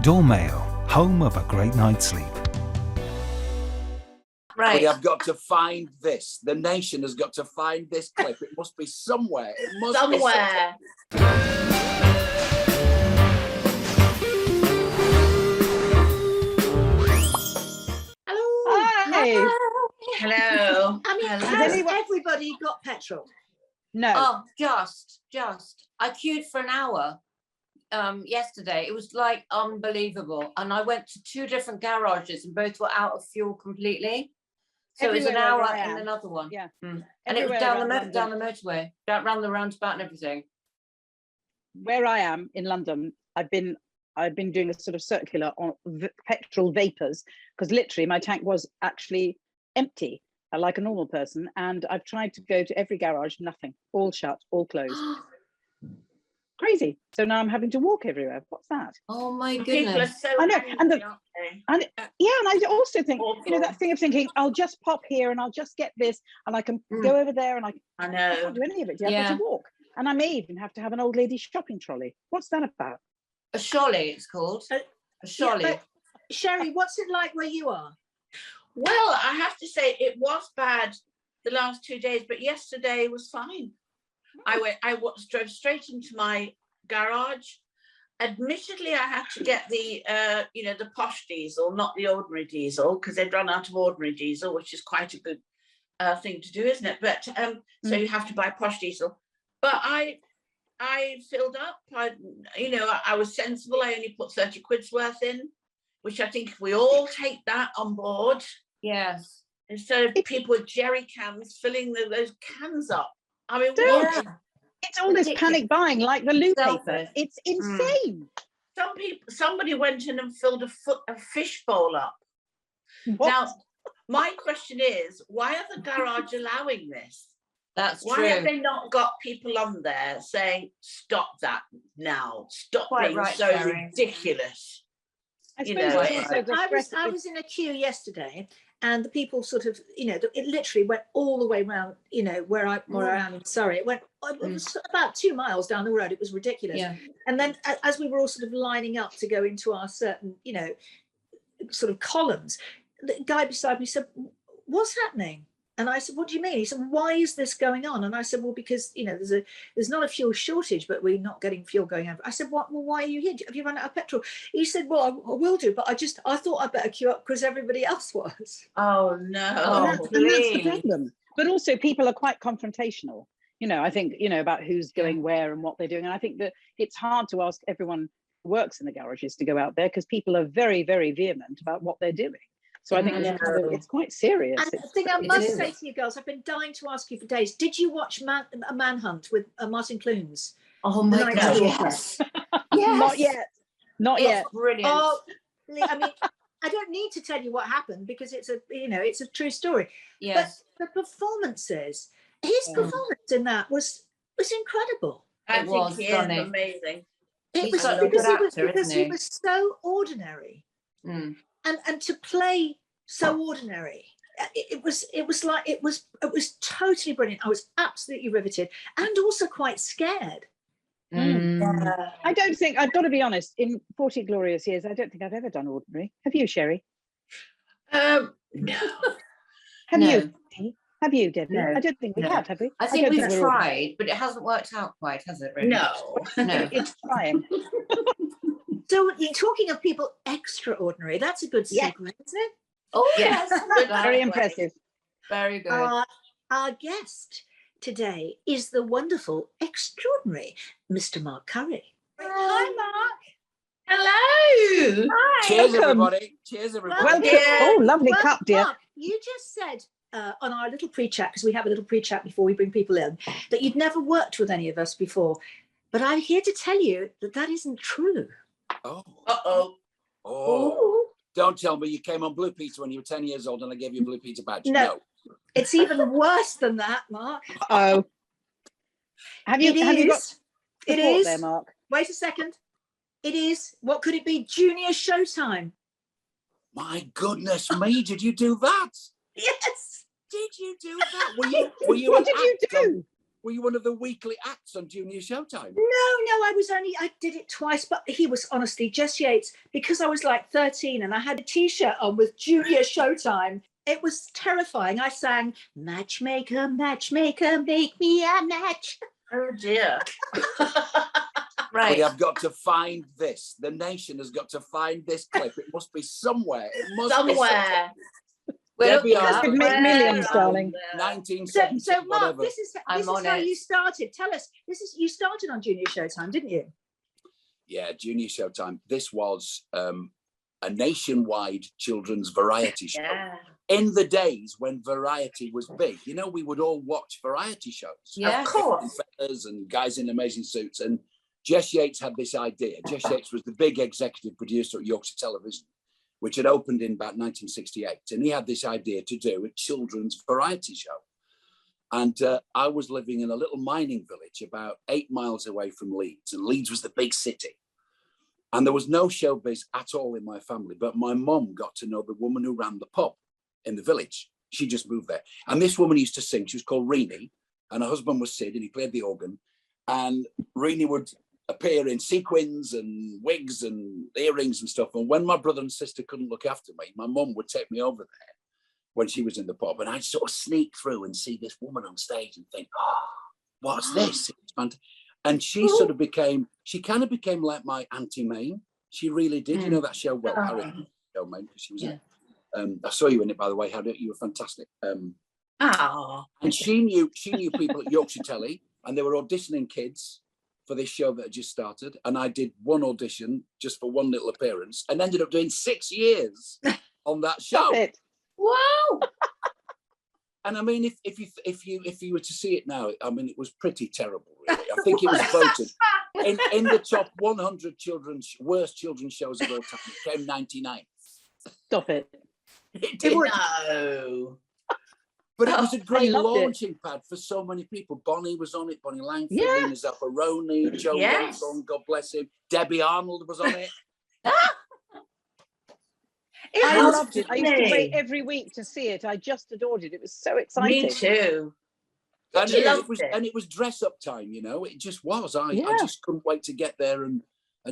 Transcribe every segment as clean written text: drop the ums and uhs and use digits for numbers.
Dormail, home of a great night's sleep. Right. We have got to find this. The nation has got to find this clip. It must be somewhere. It must be Somewhere. Hello. Hi. Hello. I mean, Hello. has anyone- everybody got petrol? No. Oh, just. I queued for an hour yesterday. It was like unbelievable. And I went to 2 different garages and both were out of fuel completely. So it was an Everywhere hour where I in am. another one. Yeah. And it was Everywhere down around the motorway, round the roundabout and everything. Where I am in London, I've been doing a sort of circular on petrol vapors, because literally my tank was actually empty, like a normal person. And I've tried to go to every garage, nothing, all shut, all closed. Crazy. So now I'm having to walk everywhere. What's that? Oh my People are goodness. so I know, angry, and the- aren't they? And yeah, and I also think, you know, Awful. that thing of thinking, I'll just pop here and I'll just get this, and I can go over there, and I I can't know. do any of it. You have to walk. And I may even have to have an old lady shopping trolley. What's that about? A sholly, it's called. A sholly. Yeah, but Sherry, what's it like where you are? Well, I have to say it was bad the last 2 days, but yesterday was fine. I drove straight into my garage. Admittedly, I had to get the the posh diesel, not the ordinary diesel, because they'd run out of ordinary diesel, which is quite a good thing to do, isn't it? But so you have to buy posh diesel. But I filled up. I was sensible. I only put 30 quid's worth in, which I think if we all take that on board, Yes. instead of people with jerry cans filling those cans up. I mean, Don't. what? It's all this panic buying, like the loo paper. Selfish. It's insane. Somebody went in and filled a fish bowl up. What? Now, my question is, why are the garage allowing this? That's Why true. have they not got people on there saying, stop that now, stop Quite being right, so Sherry. ridiculous? I you suppose know, it's also the stress. I was in a queue yesterday, and the people sort of, it literally went all the way around, where I am in Surrey. It was about 2 miles down the road. It was ridiculous. Yeah. And then as we were all sort of lining up to go into our certain, sort of columns, the guy beside me said, "What's happening?" And I said, "What do you mean?" He said, "Why is this going on?" And I said, "Well, because there's not a fuel shortage, but we're not getting fuel going over." I said, "What? Well, why are you here? Have you run out of petrol?" He said, "Well, I will do, but I thought I'd better queue up because everybody else was." Oh, no. And that's the problem. But also people are quite confrontational. I think, about who's going where and what they're doing. And I think that it's hard to ask everyone who works in the garages to go out there, because people are very, very vehement about what they're doing. So I think it's quite serious. And the thing I must say to you girls, I've been dying to ask you for days. Did you watch a Manhunt with Martin Clunes? Oh my God, yes. Yes. Not yet. Brilliant. Oh, I mean, I don't need to tell you what happened because it's a true story. Yes. But the performances, his performance in that was incredible. I It was think he is stunning. amazing. It He's was such a good actor, because isn't he? he was so ordinary, Mm. and to play so ordinary. It was totally brilliant. I was absolutely riveted and also quite scared. Mm. I don't think, I've got to be honest, in 40 glorious years, I don't think I've ever done ordinary. Have you, Sherry? No. Have No. you? Have you, Debbie? No. I don't think we No. have we? I think don't we've we're ordinary. tried, but it hasn't worked out quite, has it, really? No. No. It's trying. So you're talking of people extraordinary. That's a good Yeah. segment, isn't it? Oh, Yes. yes. Very impressive. Very good. Our guest today is the wonderful, extraordinary Mr. Mark Curry. Hi, Mark. Hello. Hi. Cheers, Welcome. everybody. Cheers, everybody. Welcome. Yeah. Oh, lovely Well, cup, dear. Mark, you just said on our little pre-chat, because we have a little pre-chat before we bring people in, that you'd never worked with any of us before. But I'm here to tell you that isn't true. Oh. Uh-oh. Oh. Don't tell me you came on Blue Peter when you were 10 years old and I gave you a Blue Peter badge. No. It's even worse than that, Mark. Oh. Have you got It support is. there, Mark? Wait a second. It is. What could it be? Junior Showtime. My goodness me, did you do that? Yes. Did you do that? Were you What an did you actor? do? Were you one of the weekly acts on Junior Showtime? No, I did it twice, but he was honestly, Jess Yates, because I was like 13 and I had a t-shirt on with Junior Showtime. It was terrifying. I sang, matchmaker, matchmaker, make me a match. Oh dear. Right. We have got to find this. The nation has got to find this clip. It must be somewhere. It must be Somewhere. We're Debbie looking Arnold. at Could make where millions, are darling. there? 1970, So Mark, whatever. this is I'm on how it. you started. Tell us, you started on Junior Showtime, didn't you? Yeah, Junior Showtime. This was a nationwide children's variety show. Yeah. In the days when variety was big, you know, we would all watch variety shows. Yes. Of course. Feathers and guys in amazing suits. And Jess Yates had this idea. Jess Yates was the big executive producer at Yorkshire Television, which had opened in about 1968. And he had this idea to do a children's variety show. And I was living in a little mining village about 8 miles away from Leeds. And Leeds was the big city. And there was no showbiz at all in my family. But my mum got to know the woman who ran the pub in the village. She just moved there. And this woman used to sing. She was called Reenie. And her husband was Sid, and he played the organ. And Reenie would appear in sequins and wigs and earrings and stuff. And when my brother and sister couldn't look after me, my mum would take me over there when she was in the pub. And I'd sort of sneak through and see this woman on stage and think, oh, what's this? And she sort of became, she kind of became like my Auntie Maine. She really did. You know that show, well, Harry show, Maine, because she was in. I saw you in it, by the way. How did you were fantastic. Oh. And she knew people at Yorkshire Telly, and they were auditioning kids for this show that had just started. And I did one audition just for one little appearance, and ended up doing 6 years on that show. Stop it. Wow. And I mean, if you were to see it now, I mean, it was pretty terrible. Really, I think it was voted in the top 100 worst children's shows of all time. It came 99th. Stop it. It did. No. But it was a great loved it. launching pad for so many people. Bonnie was on it, Bonnie Langford, Yeah. Lena Zapparoni, Joe Yes. Wilson, God bless him. Debbie Arnold was on it. I was loved it. I used to funny. wait every week to see it. I just adored it. It was so exciting. Me too. And You loved it was it. and it was dress up time, you know. It just was. I Yeah. just couldn't wait to get there and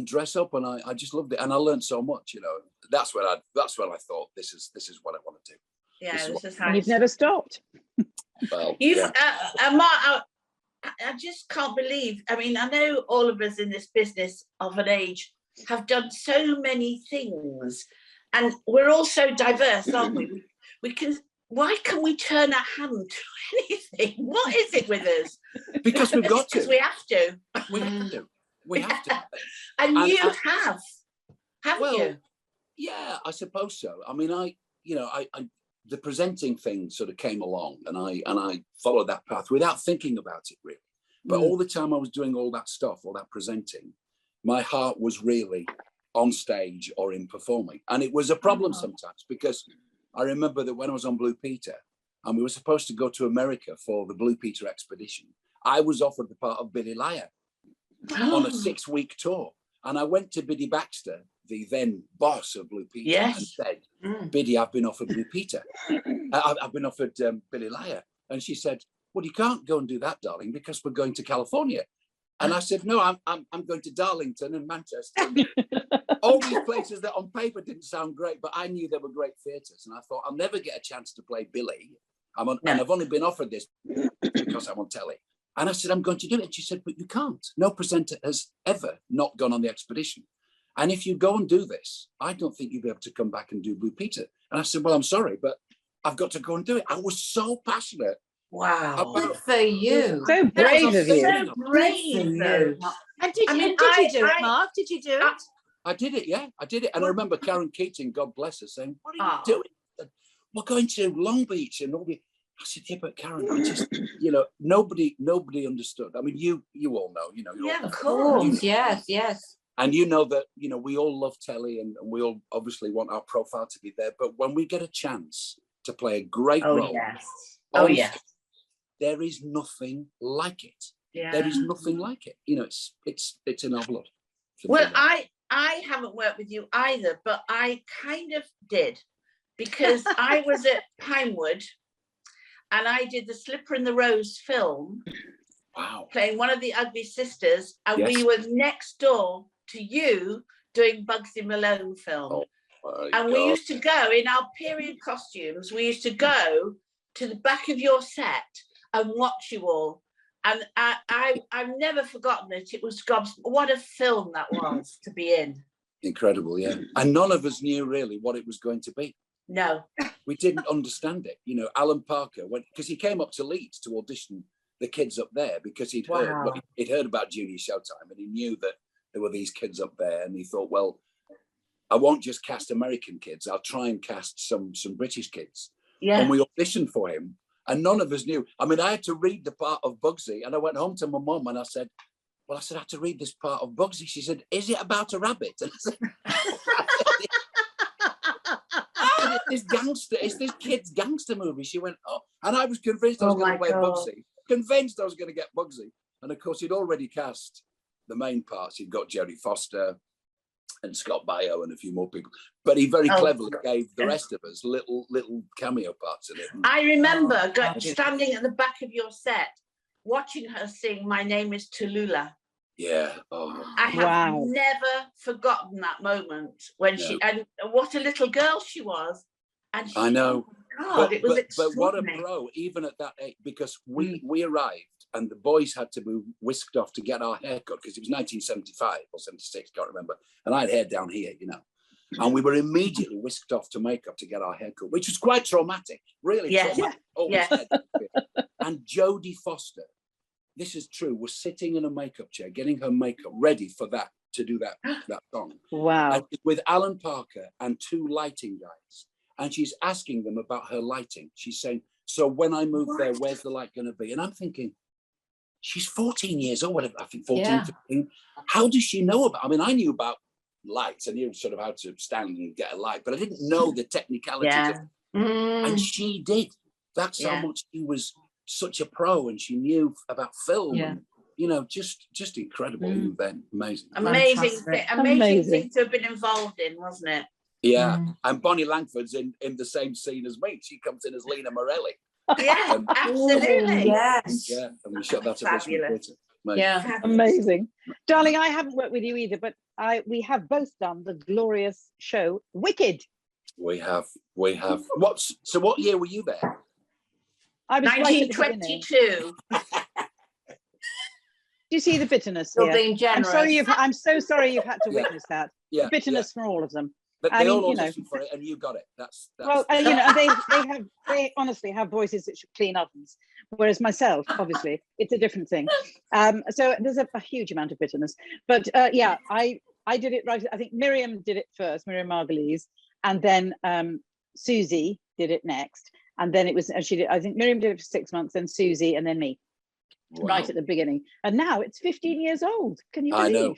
dress up, and I just loved it. And I learned so much, you know. That's when I thought this is what I want to do. Yeah, This is this what- is how And you've it's- never stopped. Well, You've, yeah. Mark, I just can't believe. I mean, I know all of us in this business of an age have done so many things, and we're all so diverse, aren't we? We can. Why can we turn our hand to anything? What is it with us? Because we've got Because to. we have to. We have to. We have to. And And you I- have, haven't Well, you? yeah, I suppose so. I mean, I the presenting thing sort of came along, and I followed that path without thinking about it really. But all the time I was doing all that stuff, all that presenting, my heart was really on stage or in performing, and it was a problem sometimes, because I remember that when I was on Blue Peter, and we were supposed to go to America for the Blue Peter expedition, I was offered the part of Billy Liar on a 6-week tour. And I went to Biddy Baxter, the then boss of Blue Peter, Yes. and said, Biddy, I've been offered Blue Peter. I've been offered Billy Liar. And she said, well, you can't go and do that, darling, because we're going to California. And I said, no, I'm going to Darlington and Manchester. All these places that on paper didn't sound great, but I knew they were great theatres. And I thought, I'll never get a chance to play Billy. And I've only been offered this because I'm on telly. And I said, I'm going to do it. And she said, but you can't. No presenter has ever not gone on the expedition. And if you go and do this, I don't think you'll be able to come back and do Blue Peter. And I said, well, I'm sorry, but I've got to go and do it. I was so passionate. Wow. Good for you. So brave of you. So brave, though. And did I you, mean, did you do I- it, Mark? Did you do it? I did it, yeah, I did it. And I remember Karen Keating, God bless her, saying, what are you Oh. doing? I said, we're going to Long Beach and all the... I said, yeah, but Karen, I just, you know, nobody understood. I mean, you all know, you know. You're Yeah, all- of Of course. course. Yes, yes. And you know that, you know, we all love telly and we all obviously want our profile to be there. But when we get a chance to play a great Oh, role, yes. Oh, on yes. stage, there is nothing like it. Yeah. There is nothing like it. You know, it's in our blood. to Well, do that. I haven't worked with you either, but I kind of did, because I was at Pinewood and I did the Slipper and the Rose film, Wow. playing one of the ugly sisters, and Yes. we were next door to you doing Bugsy Malone film. Oh, my and we God. used to go in our period costumes. We used to go to the back of your set and watch you all. And I've never forgotten it. It was what a film that was to be in. Incredible, yeah. And none of us knew really what it was going to be. No. We didn't understand it. You know, Alan Parker, because he came up to Leeds to audition the kids up there because he'd heard about Junior Showtime, and he knew that there were these kids up there, and he thought, well, I won't just cast American kids, I'll try and cast some British kids. Yeah. And we auditioned for him, and none of us knew. I mean, I had to read the part of Bugsy, and I went home to my mum and I said, I had to read this part of Bugsy. She said, is it about a rabbit? And I said, it's this kid's gangster movie. She went, oh, and I was convinced I was going to play Bugsy. Convinced I was going to get Bugsy. And of course, he'd already cast the main parts. He'd got Jodie Foster and Scott Baio and a few more people. But he very cleverly gave the rest of us little cameo parts in it. I remember standing at the back of your set, watching her sing My Name is Tallulah. Yeah. Oh. I have never forgotten that moment when she, and what a little girl she was. And she, I know. God, it was but what a extraordinary. pro, even at that age, because we arrived and the boys had to be whisked off to get our hair cut because it was 1975 or 76, can't remember. And I had hair down here, you know. And we were immediately whisked off to makeup to get our hair cut, which was quite traumatic, really traumatic. And Jodie Foster, this is true, was sitting in a makeup chair, getting her makeup ready for that, to do that song. Wow. And with Alan Parker and two lighting guys. And she's asking them about her lighting. She's saying, so when I move there, where's the light going to be? And I'm thinking, she's 14 years old, whatever, I think 14, 15. How does she know about, I mean, I knew about lights. I knew sort of how to stand and get a light, but I didn't know the technicalities of it. And she did. That's how much she was such a pro, and she knew about film. And, you know, just incredible then. Amazing. Amazing thing to have been involved in, wasn't it? Yeah, and Bonnie Langford's in the same scene as me. She comes in as Lena Morelli. Yeah, absolutely. Yes. Yeah, and we shot that at Richmond Theatre. Yeah. Amazing. Darling, I haven't worked with you either, but we have both done the glorious show Wicked. We have. So what year were you there? I was 1922. Do you see the bitterness You're here? being generous. I'm so sorry you've had to witness that. Yeah, The bitterness from all of them. But I they mean, all you know. auditioned for it, and you got it. That's Well, you know, they honestly have voices that should clean ovens, whereas myself, obviously, it's a different thing. So there's a huge amount of bitterness. But yeah, I did it right. I think Miriam did it first, Miriam Margolyes, and then Susie did it next, and then it was I think Miriam did it for 6 months, then Susie, and then me. Wow. Right at the beginning, and now it's 15 years old. Can you believe? I know.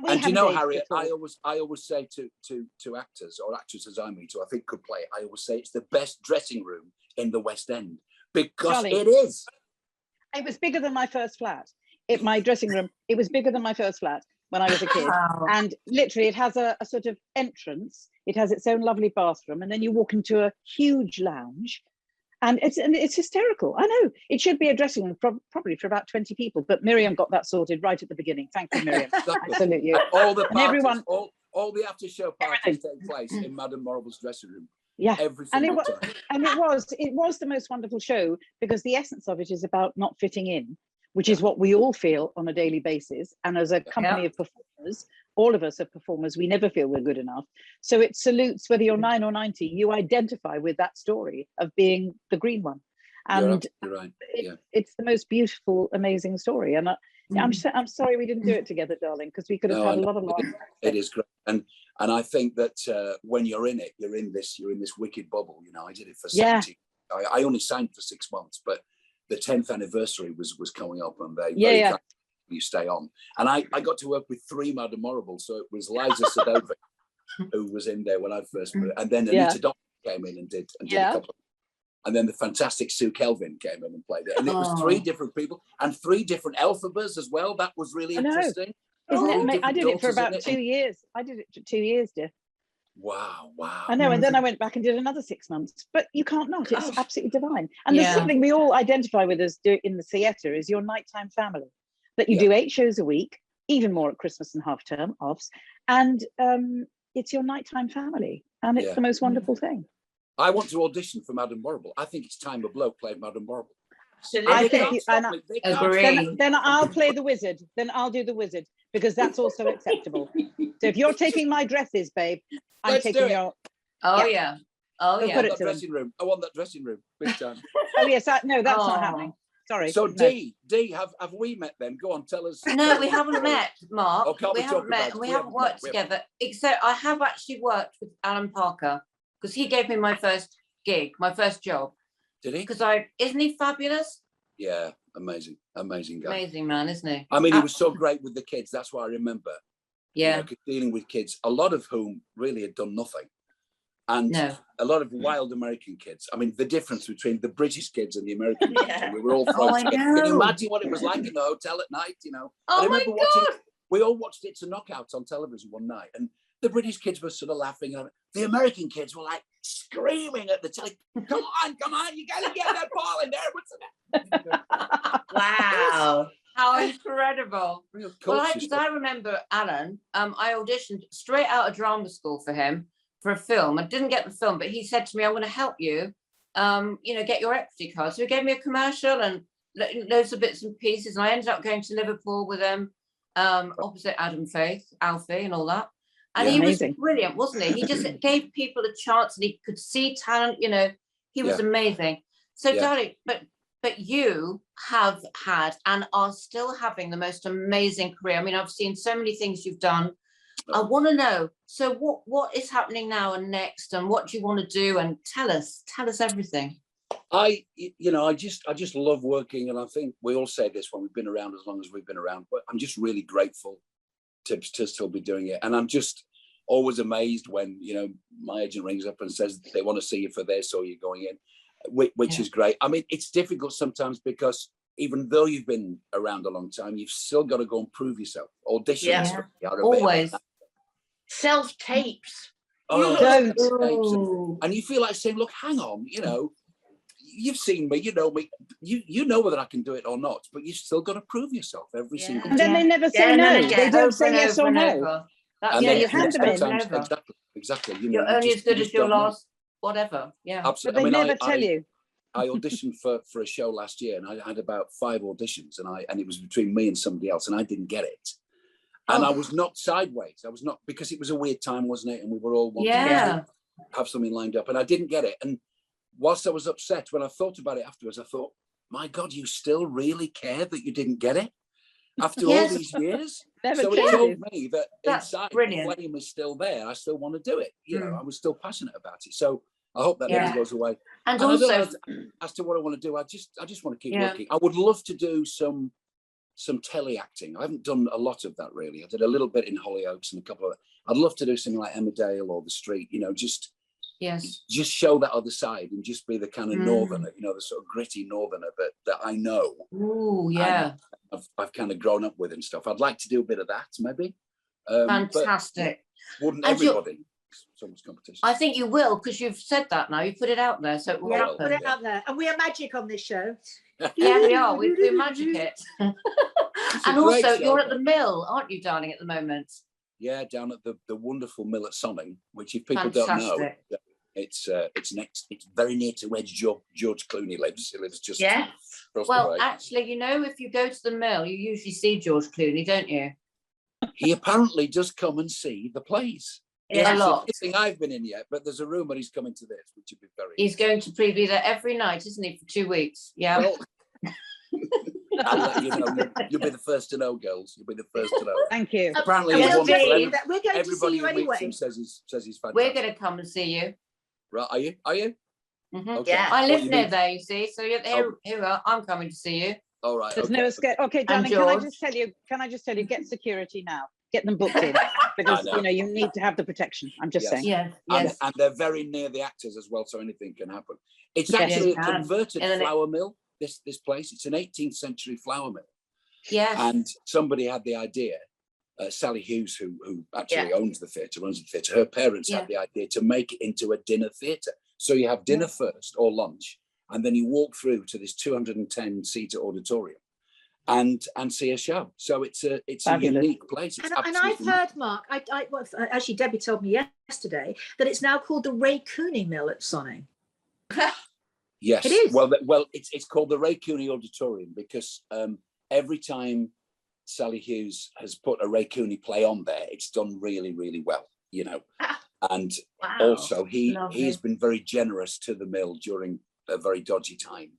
And you know, Harriet, I I always say to actors or actresses I meet who I think could play it, I always say it's the best dressing room in the West End because Charlie, it is. It was bigger than my first flat. My dressing room, it was bigger than my first flat when I was a kid. Wow. And literally it has a sort of entrance. It has its own lovely bathroom. And then you walk into a huge lounge. And it's hysterical. I know it should be a dressing room probably for about 20 people, but Miriam got that sorted right at the beginning. Thank you, Miriam. Exactly. Absolutely. All the And parties, everyone, all the after show parties take place in Madame Marvel's dressing room. yeah. Every And single time. it was the most wonderful show because the essence of it is about not fitting in, which is what we all feel on a daily basis. And as a company of performers, all of us are performers, we never feel we're good enough. So it salutes whether you're 9 or 90, you identify with that story of being the green one. And you're right. it's the most beautiful, amazing story. And I'm sorry we didn't do it together, darling, because we could have had a lot of laughs. It is great. And I think that when you're in it, you're in this wicked bubble. You know, I did it for 17. I only signed for 6 months, but the 10th anniversary was coming up, and they you stay on. And I got to work with 3 Madame Morribles. So it was Liza Sadovic who was in there when I first moved, and then Anita Dodd came in and did a couple. And then the fantastic Sue Kelvin came in and played it. And it was 3 different people and 3 different Elphabas as well. That was really interesting. Isn't it? I did it for about 2 years. I did it for 2 years, dear. Wow. I know, and then I went back and did another 6 months. But you can't not. It's Gosh. absolutely divine. And there's Yeah. something we all identify with as in the theatre is your nighttime family. That you Yeah. do 8 shows a week, even more at Christmas and half term offs, and it's your nighttime family, and it's Yeah. the most wonderful thing. I want to audition for Madame Horrible. I think it's time a bloke played Madame Horrible. Absolutely. I They think can't you- stop and I- me. They can't Agree. stop me. Then I'll play the wizard. Then I'll do the wizard because that's also acceptable. So if you're taking my dresses, babe, I'm Let's do taking it. your. Oh Yeah. yeah. Oh We'll yeah. put I it want that to them. dressing room. I want that dressing room. Big time. Oh yes, no, that's not Oh. happening. Sorry. So no. D, have we met them? Go on, tell us. No, we haven't met, Mark. Oh, can't we we haven't talk met, about it? and we We haven't haven't met. worked We haven't. together. Except I have actually worked with Alan Parker because he gave me my first gig, my first job. Did he? Because isn't he fabulous? Yeah, amazing guy. Amazing man, isn't he? I mean, he was so great with the kids. That's what I remember. Yeah. You know, dealing with kids, a lot of whom really had done nothing, and No. a lot of wild American kids. I mean, the difference between the British kids and the American kids. Yeah. And we were all Oh, thrown I together. Can you know. imagine what it was like in the hotel at night? You know. I Oh my remember watching. God. We all watched It's a Knockout on television one night, and the British kids were sort of laughing, and the American kids were like screaming at the telly. Come on! You gotta get that ball in there. What's that? Wow. How incredible. Real Well, culture because stuff. I remember Alan, I auditioned straight out of drama school for him for a film. I didn't get the film, but he said to me, I'm going to help you, get your equity card. So he gave me a commercial and loads of bits and pieces. And I ended up going to Liverpool with him, opposite Adam Faith, Alfie and all that. And Yeah. he Amazing. was brilliant, wasn't he? He just gave people a chance and he could see talent, he was Yeah. amazing. So Yeah. darling, but you have had and are still having the most amazing career. I mean, I've seen so many things you've done. I want to know, so what is happening now and next, and what do you want to do? And tell us everything. I just love working, and I think we all say this when we've been around as long as we've been around, but I'm just really grateful to still be doing it. And I'm just always amazed when, my agent rings up and says they want to see you for this or you're going in, which is great. I mean, it's difficult sometimes because even though you've been around a long time, you've still got to go and prove yourself. Auditions. Yeah. are a bit of Always. Self-tapes. Oh, Don't. tapes Ooh. and you feel like saying, look, hang on, you've seen me, you know me, you know whether I can do it or not, but you've still got to prove yourself every Yeah. single And time. then they never say Again no. and again. They don't Over say and yes over or and no. over. That's And Yeah, then you at hand the them same in. time, Over. exactly. You're you only just- as good you as just your don't know. last, whatever. Yeah. But Absolutely. they I mean, never tell you. I auditioned for a show last year, and I had about 5 auditions, and it was between me and somebody else, and I didn't get it. And I Oh. was not sideways. I was not, because it was a weird time, wasn't it? And we were all wanting Yeah. to have something lined up, and I didn't get it. And whilst I was upset, when I thought about it afterwards, I thought, my God, you still really care that you didn't get it after all Yes. these years? Never So it changes. told me that That's inside brilliant. the flame is still there. I still want to do it. Mm. I was still passionate about it. So I hope that Yeah. never goes away. And And I don't also, know as to what I want to do. I just want to keep Yeah. working. I would love to do some telly acting. I haven't done a lot of that really. I did a little bit in Hollyoaks and a couple of. I'd love to do something like Emmerdale or The Street. yes. Just show that other side and just be the kind of Mm. northerner. The sort of gritty northerner that I know. Ooh, yeah. I've kind of grown up with and stuff. I'd like to do a bit of that maybe. But Fantastic. wouldn't And you're- everybody? So much competition. I think you will, because you've said that now. You put it out there, so it will Yeah, happen. Put it out there. And we are magic on this show. Yeah, we are. We magic it. a And great also, show, you're at though. the mill, aren't you, darling, at the moment? Yeah, down at the wonderful mill at Sonning, which if people don't know, Fantastic. it's next. It's very near to where George Clooney lives. He lives just Yeah. across the Well, way. actually, if you go to the mill, you usually see George Clooney, don't you? He apparently does come and see the plays. Yeah. A lot. It's nothing I've been in yet, but there's a rumour he's coming to this, which would be very. He's going to preview there every night, isn't he, for 2 weeks? Yeah. Well, I'll let you know. You'll be the first to know, girls. You'll be the first to know. Thank you. Apparently, And he's we'll wonderful. tell you that we're going to see Everybody you who meets him anyway. says he's fantastic. We're going to come and see you. Right? Are you? Are you? Mhm. Okay. Yeah. I What, live you near mean- there, you see. So here we are. I'm coming to see you. All right. There's okay. no escape. Okay, darling, can I George. just tell you? Get security now. Get them booked in because know. you need to have the protection. I'm just Yes. saying. Yes. And, Yes. and they're very near the actors as well, so anything can happen. It's Yes. actually It a can. converted And then flour mill. This place. It's an 18th century flour mill, Yes. and somebody had the idea Sally Hughes, who actually owns the theatre, runs the theatre, her parents had the idea to make it into a dinner theatre. So you have dinner first or lunch, and then you walk through to this 210-seater auditorium and see a show. So it's a unique place. It's and I've heard, Mark, well, actually Debbie told me yesterday that it's now called the Ray Cooney Mill at Sonning. Yes, it is. Well, it's called the Ray Cooney Auditorium because every time Sally Hughes has put a Ray Cooney play on there, it's done really, really well, you know. And also he has been very generous to the mill during a very dodgy time.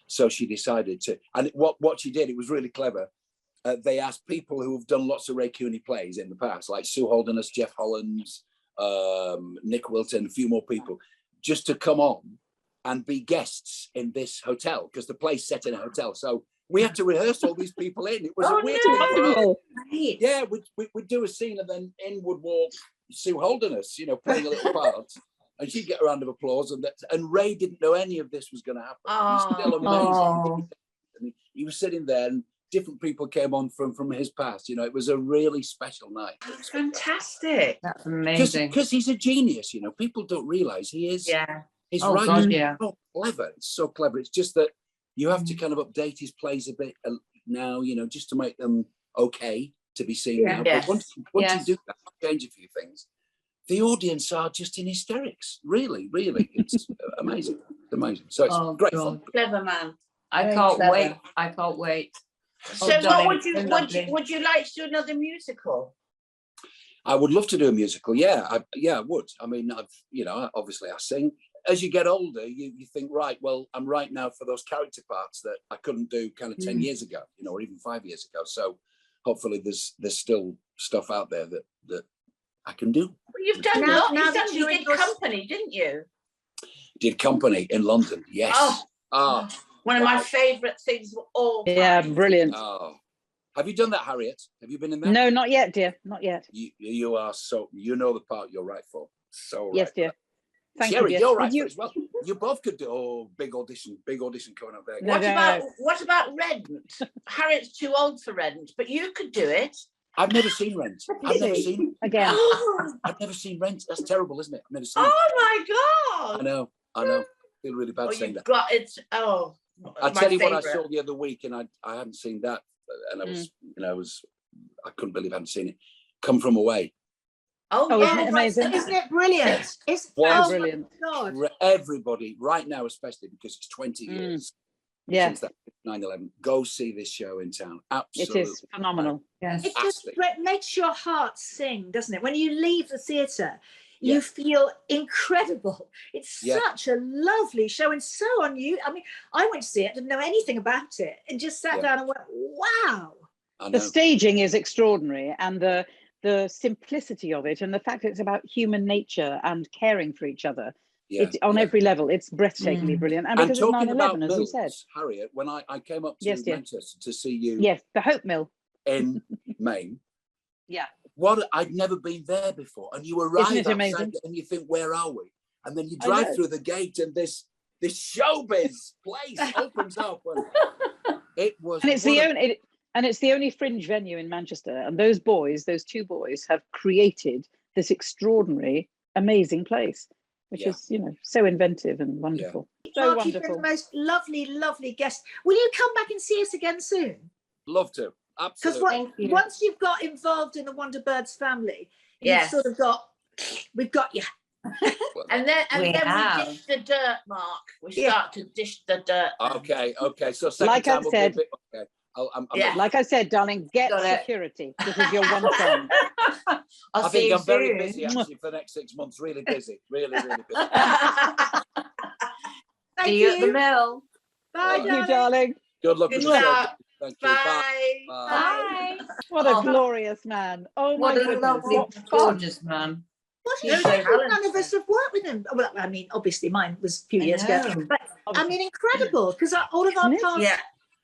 So she decided to, and what she did, it was really clever. They asked people who have done lots of Ray Cooney plays in the past, like Sue Holderness, Jeff Hollands, Nick Wilton, a few more people, just to come on and be guests in this hotel, because the play's set in a hotel. So we had to rehearse all these people in. It was a weird thing. Yeah, we'd do a scene and then in would walk Sue Holderness, you know, playing a little part. And she'd get a round of applause. And Ray didn't know any of this was going to happen. He was still amazing. And he was sitting there and different people came on from his past. You know, it was a really special night. That's fantastic. That's amazing. Because he's a genius, you know. People don't realise he is. Yeah. His Oh, writing God, is so clever. It's so clever. It's just that you have to kind of update his plays a bit now, you know, just to make them okay to be seen now. Yes. But once you do that, change a few things, the audience are just in hysterics. Really, really. It's amazing. It's amazing. So it's great fun. Clever man. I Very can't clever. wait. I can't wait. So Oh, what darling, would you so lovely. would you like to do another musical? I would love to do a musical. Yeah, I would. I mean, obviously I sing. As you get older, you think, right, well, I'm right now for those character parts that I couldn't do kind of 10 years ago, you know, or even 5 years ago. So hopefully there's still stuff out there that I can do. Well, you've done you did Company, didn't you? Did Company in London, yes. One of my favourite things of all time. Yeah, brilliant. Oh. Have you done that, Harriet? Have you been in that? No, not yet, dear. Not yet. You are you know the part you're right for. So right. Yes, dear. Thank Sherry, you, dear. you're right for it as well. You both could do big audition coming up there. What about Rent? Harriet's too old for Rent, but you could do it. I've never seen Rent. I've never seen Rent. That's terrible, isn't it? I've never seen it. Oh my God. I know. I feel really bad saying that. I tell you what I saw the other week, and I hadn't seen that, and I couldn't believe I hadn't seen it. Come From Away. Oh, isn't it amazing? Isn't it brilliant? It's brilliant. God. Everybody, right now, especially because it's 20 years since that 9/11, go see this show in town. Absolutely. It is phenomenal. Yes. It just makes your heart sing, doesn't it? When you leave the theatre, you feel incredible. It's such a lovely show and so unusual. I mean, I went to see it, didn't know anything about it, and just sat down and went, wow. The staging is extraordinary, and the simplicity of it, and the fact that it's about human nature and caring for each other. It's on every level. It's breathtakingly brilliant. And because it's 9/11, as you said. Harriet, when I came up to Manchester to see you. Yes, the Hope Mill. In Maine. Yeah. I'd never been there before. And you arrive outside and you think, where are we? And then you drive through the gate and this showbiz place opens up. And it was. And it's the only fringe venue in Manchester. And those two boys have created this extraordinary, amazing place, which is, so inventive and wonderful. Yeah. So Mark, wonderful. you've been the most lovely, lovely guest. Will you come back and see us again soon? Love to. Absolutely. Because once you've got involved in the Wonderbirds family, you've sort of we've got you. and then we dish the dirt, Mark. We start to dish the dirt. Okay. So second time will be a bit, okay. Like I said, darling, get security. This is your one friend. I think I'm very busy actually for the next 6 months. Really busy. Really, really busy. See you at the mill. Bye, Thank you, darling. Good luck with the show. Thank you. Bye. Bye. What a glorious man. Oh my goodness. What a lovely, gorgeous man. None of us have worked with him. Well, I mean, obviously mine was a few years ago. But I mean, incredible, because all of our past,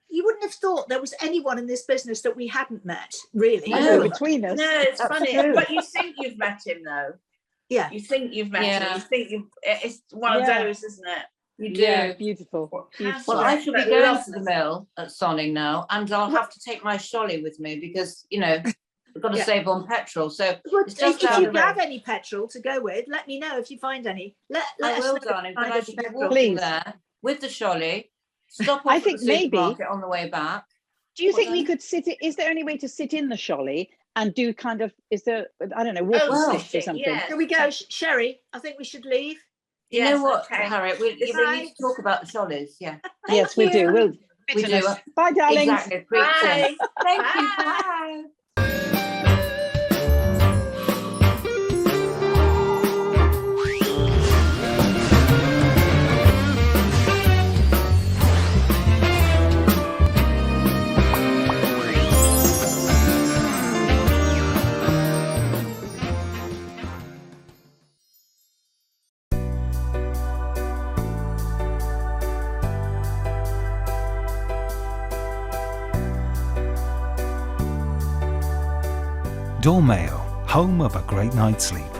you wouldn't have thought there was anyone in this business that we hadn't met, really. No, between us. No, it's funny. But you think you've met him, though. Yeah. You think you've met him. You think it's one of those, isn't it? You do. Yeah, beautiful. Well, I shall be going to the mill at Sonning now, and I'll have to take my sholly with me because, we've got to Yeah. save on petrol. So Well, it's just if down you the have road. any petrol to go with, let me know if you find any. Let I us will, know if you darling, but find I any should be petrol. walking Please. there with the trolley, stop off I at think the maybe- supermarket on the way back. Do you What think we then? could sit? Is there any way to sit in the trolley and do kind of? Is there? I don't know, walking well, sticks or something. yes. Here we go, Sherry. I think we should leave. You Yes, know what, okay. Harriet? We need Bye. to talk about the trolleys. Yeah, Yes, we do. you. We'll. we do. bitterness. Bye, darlings. Exactly. Preach in. Bye. Thank you. Bye. Bye. Dormail, home of a great night's sleep.